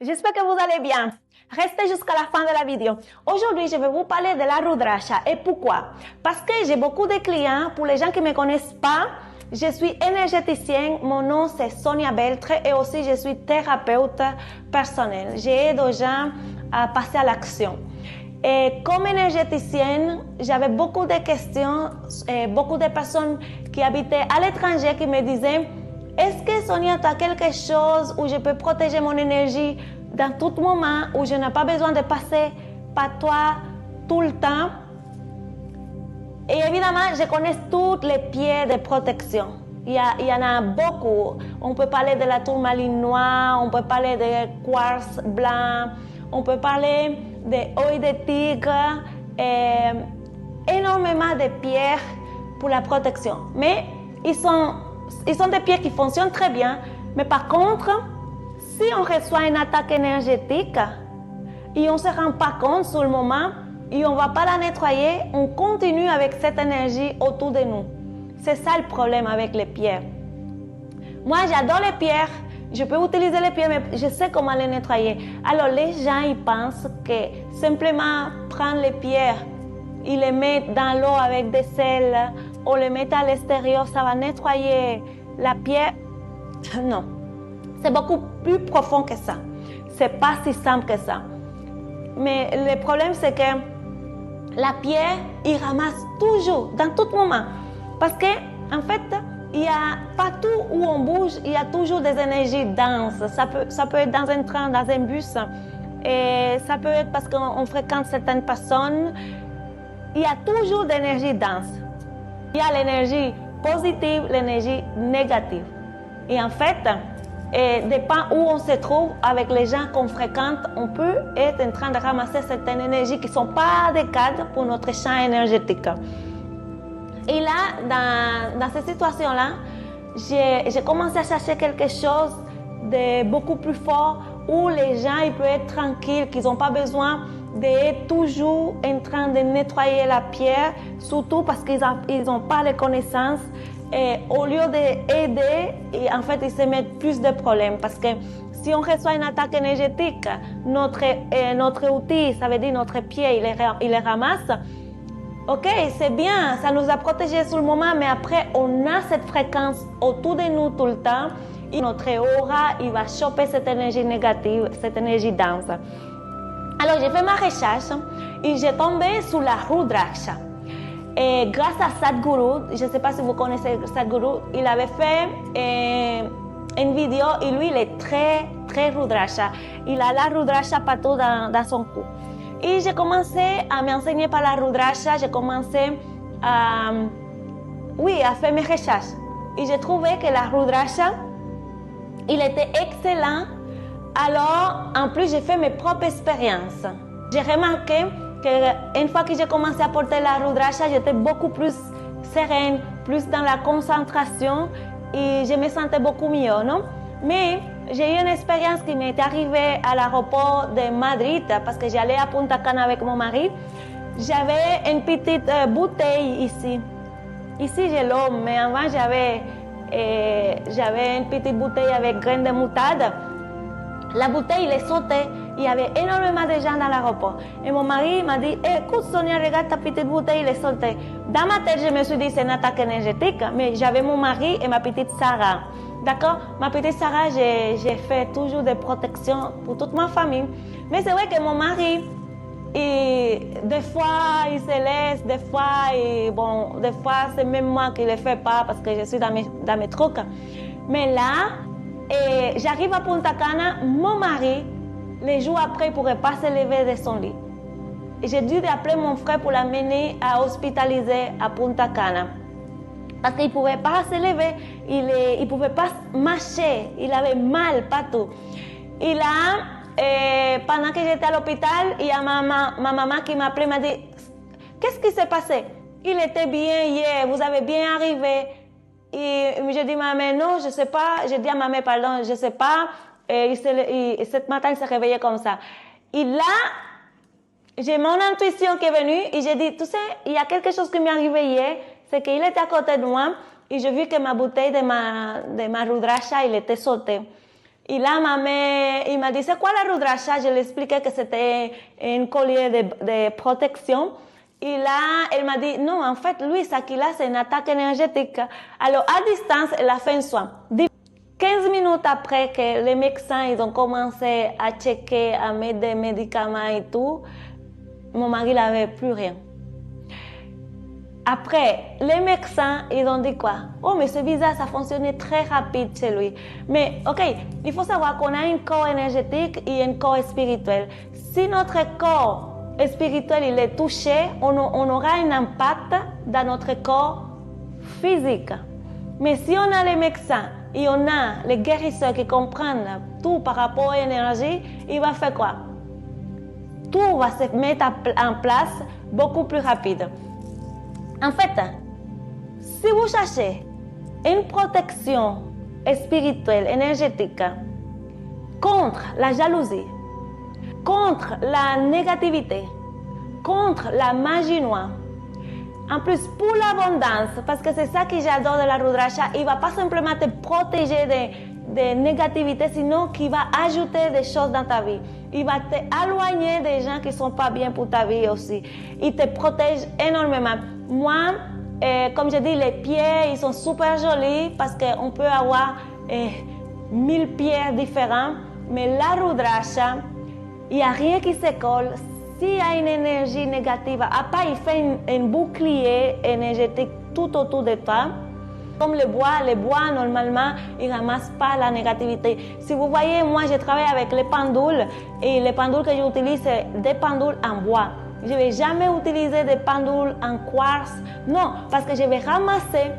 J'espère que vous allez bien. Restez jusqu'à la fin de la vidéo. Aujourd'hui, je vais vous parler de la Rudraksha. Et pourquoi? Parce que j'ai beaucoup de clients. Pour les gens qui ne me connaissent pas, je suis énergéticienne. Mon nom, c'est Sonia Beltre et aussi je suis thérapeute personnelle. J'aide aux gens à passer à l'action. Et comme énergéticienne, j'avais beaucoup de questions, beaucoup de personnes qui habitaient à l'étranger qui me disaient: est-ce que Sonia, tu as quelque chose où je peux protéger mon énergie dans tout moment, où je n'ai pas besoin de passer par toi tout le temps? Et évidemment, je connais tous les pierres de protection. Il y en a beaucoup. On peut parler de la tourmaline noire, on peut parler de quartz blanc, on peut parler d'œil de tigre, énormément de pierres pour la protection. Mais ils sont des pierres qui fonctionnent très bien. Mais par contre, si on reçoit une attaque énergétique et on ne se rend pas compte sur le moment et on ne va pas la nettoyer, on continue avec cette énergie autour de nous. C'est ça le problème avec les pierres. Moi, j'adore les pierres. Je peux utiliser les pierres, mais je sais comment les nettoyer. Alors, les gens, ils pensent que simplement prendre les pierres, ils les mettent dans l'eau avec des sels, ou les mettre à l'extérieur, ça va nettoyer la pierre. Non, c'est beaucoup plus profond que ça. C'est pas si simple que ça. Mais le problème, c'est que la pierre, il ramasse toujours, dans tout moment. Parce que, en fait, il y a partout où on bouge, il y a toujours des énergies denses. Ça peut être dans un train, dans un bus. Et ça peut être parce qu'on fréquente certaines personnes. Il y a toujours d'énergie dense. Il y a l'énergie positive, l'énergie négative. Et en fait, dépend où on se trouve avec les gens qu'on fréquente, on peut être en train de ramasser certaines énergies qui ne sont pas adéquates pour notre champ énergétique. Et là, dans cette situation-là, j'ai commencé à chercher quelque chose de beaucoup plus fort où les gens ils peuvent être tranquilles, qu'ils n'ont pas besoin d'être toujours en train de nettoyer la pierre, surtout parce qu'ils n'ont pas les connaissances. Et au lieu d'aider, en fait, ils se mettent plus de problèmes parce que si on reçoit une attaque énergétique, notre outil, ça veut dire notre pied, il les ramasse. Ok, c'est bien, ça nous a protégés sur le moment, mais après, on a cette fréquence autour de nous tout le temps et notre aura, il va choper cette énergie négative, cette énergie dense. Alors, j'ai fait ma recherche et j'ai tombé sur la Rudraksha. Et grâce à Sadhguru, je ne sais pas si vous connaissez Sadhguru, il avait fait une vidéo et lui, il est très, très Rudraksha. Il a la Rudraksha partout dans son cou. Et j'ai commencé à m'enseigner par la Rudraksha, j'ai commencé à faire mes recherches. Et j'ai trouvé que la Rudraksha, il était excellent. Alors, en plus, j'ai fait mes propres expériences. J'ai remarqué qu'une fois que j'ai commencé à porter la Rudraksha, j'étais beaucoup plus sereine, plus dans la concentration et je me sentais beaucoup mieux, non? Mais j'ai eu une expérience qui m'est arrivée à l'aéroport de Madrid parce que j'allais à Punta Cana avec mon mari. J'avais une petite bouteille ici. Ici, j'ai l'eau, mais avant, j'avais une petite bouteille avec graines de moutarde. La bouteille, il est sautée. Il y avait énormément de gens dans l'aéroport. Et mon mari m'a dit: écoute Sonia, regarde ta petite bouteille, il est sautée. Dans ma tête, je me suis dit c'est une attaque énergétique, mais j'avais mon mari et ma petite Sarah. D'accord? Ma petite Sarah, j'ai fait toujours des protections pour toute ma famille. Mais c'est vrai que mon mari, des fois, il se laisse, des fois, c'est même moi qui ne le fais pas parce que je suis dans mes trucs. Mais là, j'arrive à Punta Cana, mon mari, les jours après, il ne pourrait pas se lever de son lit. Et j'ai dû appeler mon frère pour l'amener à hospitaliser à Punta Cana. Parce qu'il ne pouvait pas se lever, il ne pouvait pas marcher, il avait mal partout. Et là, pendant que j'étais à l'hôpital, il y a ma maman qui m'a appelé, m'a dit: qu'est-ce qui s'est passé? Il était bien hier, vous avez bien arrivé. Et je dis: maman, non, je ne sais pas. Je dis à maman, pardon, je ne sais pas. Et cette matin, il s'est réveillé comme ça. Et là, j'ai mon intuition qui est venue et j'ai dit: tu sais, il y a quelque chose qui m'est arrivé hier, c'est qu'il était à côté de moi et j'ai vu que ma bouteille de ma Rudraksha, il était sauté. Et là, ma mère, il m'a dit, c'est quoi la Rudraksha? Je lui expliquais que c'était un collier de protection. Et là, elle m'a dit, non, en fait, lui, ça qu'il a, c'est une attaque énergétique. Alors, à distance, elle a fait un soin. 15 minutes après que les médecins ils ont commencé à checker, à mettre des médicaments et tout, mon mari n'avait plus rien. Après, les médecins, ils ont dit quoi? Oh, mais c'est bizarre, ça fonctionnait très rapide chez lui. Mais, ok, il faut savoir qu'on a un corps énergétique et un corps spirituel. Si notre corps spirituel il est touché, on aura un impact dans notre corps physique. Mais si on a les médecins et on a les guérisseurs qui comprennent tout par rapport à l'énergie, il va faire quoi? Tout va se mettre en place beaucoup plus rapide. En fait, si vous cherchez une protection spirituelle, énergétique, contre la jalousie, contre la négativité, contre la magie noire, en plus pour l'abondance, parce que c'est ça que j'adore de la Rudraksha, il ne va pas simplement te protéger de négativité, sinon qu'il va ajouter des choses dans ta vie. Il va t'éloigner des gens qui ne sont pas bien pour ta vie aussi. Il te protège énormément. Moi, comme je dis, les pieds, ils sont super jolis parce qu'on peut avoir 1000 pieds différents. Mais la Rudraksha, il n'y a rien qui se colle. S'il y a une énergie négative, à part il fait un bouclier énergétique tout autour de toi. Comme les bois, normalement, ils ne ramassent pas la négativité. Si vous voyez, moi, je travaille avec les pendules et les pendules que j'utilise, c'est des pendules en bois. Je ne vais jamais utiliser des pendules en quartz. Non, parce que je vais ramasser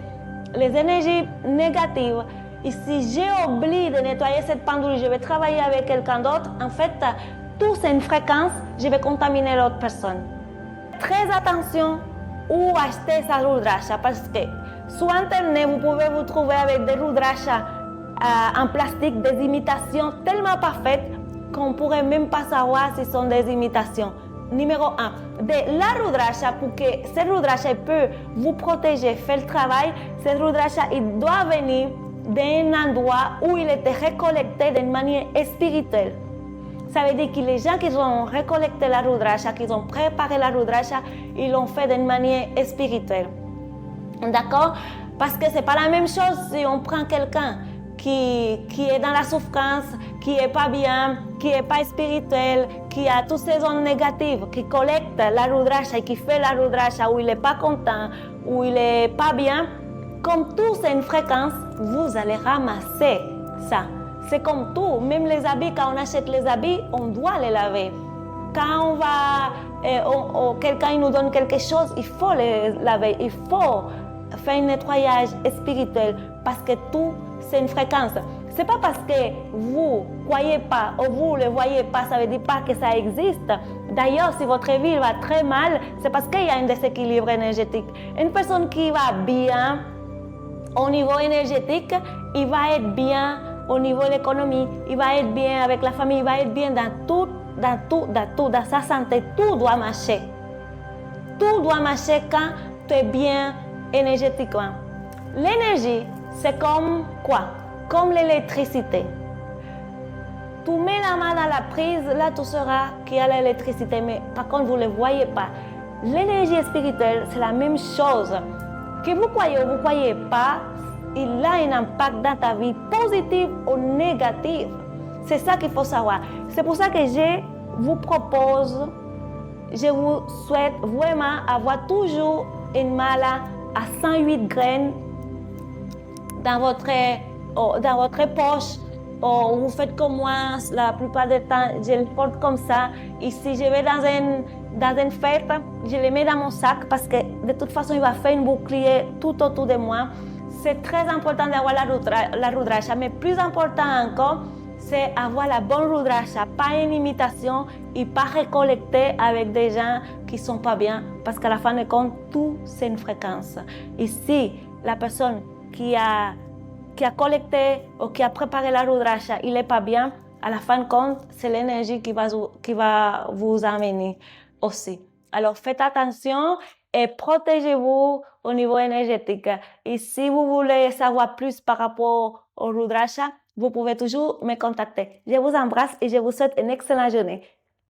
les énergies négatives. Et si j'ai oublié de nettoyer cette pendule, je vais travailler avec quelqu'un d'autre. En fait, tout c'est une fréquence, je vais contaminer l'autre personne. Très attention où acheter sa Rudraksha parce que sur Internet, vous pouvez vous trouver avec des Rudraksha en plastique, des imitations tellement parfaites qu'on ne pourrait même pas savoir si ce sont des imitations. Numéro 1, de la Rudraksha, pour que cette Rudraksha peut vous protéger, faire le travail, cette Rudraksha il doit venir d'un endroit où il était récolté d'une manière spirituelle. Ça veut dire que les gens qui ont récolté la Rudraksha, qui ont préparé la Rudraksha, ils l'ont fait d'une manière spirituelle. D'accord? Parce que ce n'est pas la même chose si on prend quelqu'un qui est dans la souffrance, qui n'est pas bien, qui n'est pas spirituel, qui a toutes ces ondes négatives, qui collecte la Rudraksha et qui fait la Rudraksha où il n'est pas content, où il n'est pas bien. Comme tout c'est une fréquence, vous allez ramasser ça. C'est comme tout, même les habits, quand on achète les habits, on doit les laver. Quand on va, quelqu'un nous donne quelque chose, il faut les laver, il faut faire un nettoyage spirituel parce que tout, c'est une fréquence. Ce n'est pas parce que vous ne croyez pas ou vous ne le voyez pas, ça ne veut dire pas que ça existe. D'ailleurs, si votre vie va très mal, c'est parce qu'il y a un déséquilibre énergétique. Une personne qui va bien au niveau énergétique, il va être bien au niveau de l'économie, il va être bien avec la famille, il va être bien dans tout, dans sa santé. Tout doit marcher. Tout doit marcher quand tu es bien énergétiquement. L'énergie, c'est comme quoi? Comme l'électricité. Tu mets la main dans la prise, là tu sauras qu'il y a l'électricité, mais par contre vous ne le voyez pas. L'énergie spirituelle, c'est la même chose. Que vous croyez ou vous ne croyez pas, il a un impact dans ta vie, positif ou négatif. C'est ça qu'il faut savoir. C'est pour ça que je vous propose, je vous souhaite vraiment avoir toujours une mala à 108 graines dans votre poche. Ou vous faites comme moi, la plupart du temps, je le porte comme ça. Et si je vais dans une fête, je le mets dans mon sac parce que de toute façon, il va faire un bouclier tout autour de moi. C'est très important d'avoir la Rudraksha, mais plus important encore, c'est avoir la bonne Rudraksha, pas une imitation et pas récolter avec des gens qui ne sont pas bien, parce qu'à la fin de compte, tout c'est une fréquence. Et si la personne qui a collecté ou qui a préparé la Rudraksha, il n'est pas bien, à la fin de compte, c'est l'énergie qui va vous amener aussi. Alors faites attention et protégez-vous au niveau énergétique. Et si vous voulez savoir plus par rapport au Rudraksha, vous pouvez toujours me contacter. Je vous embrasse et je vous souhaite une excellente journée.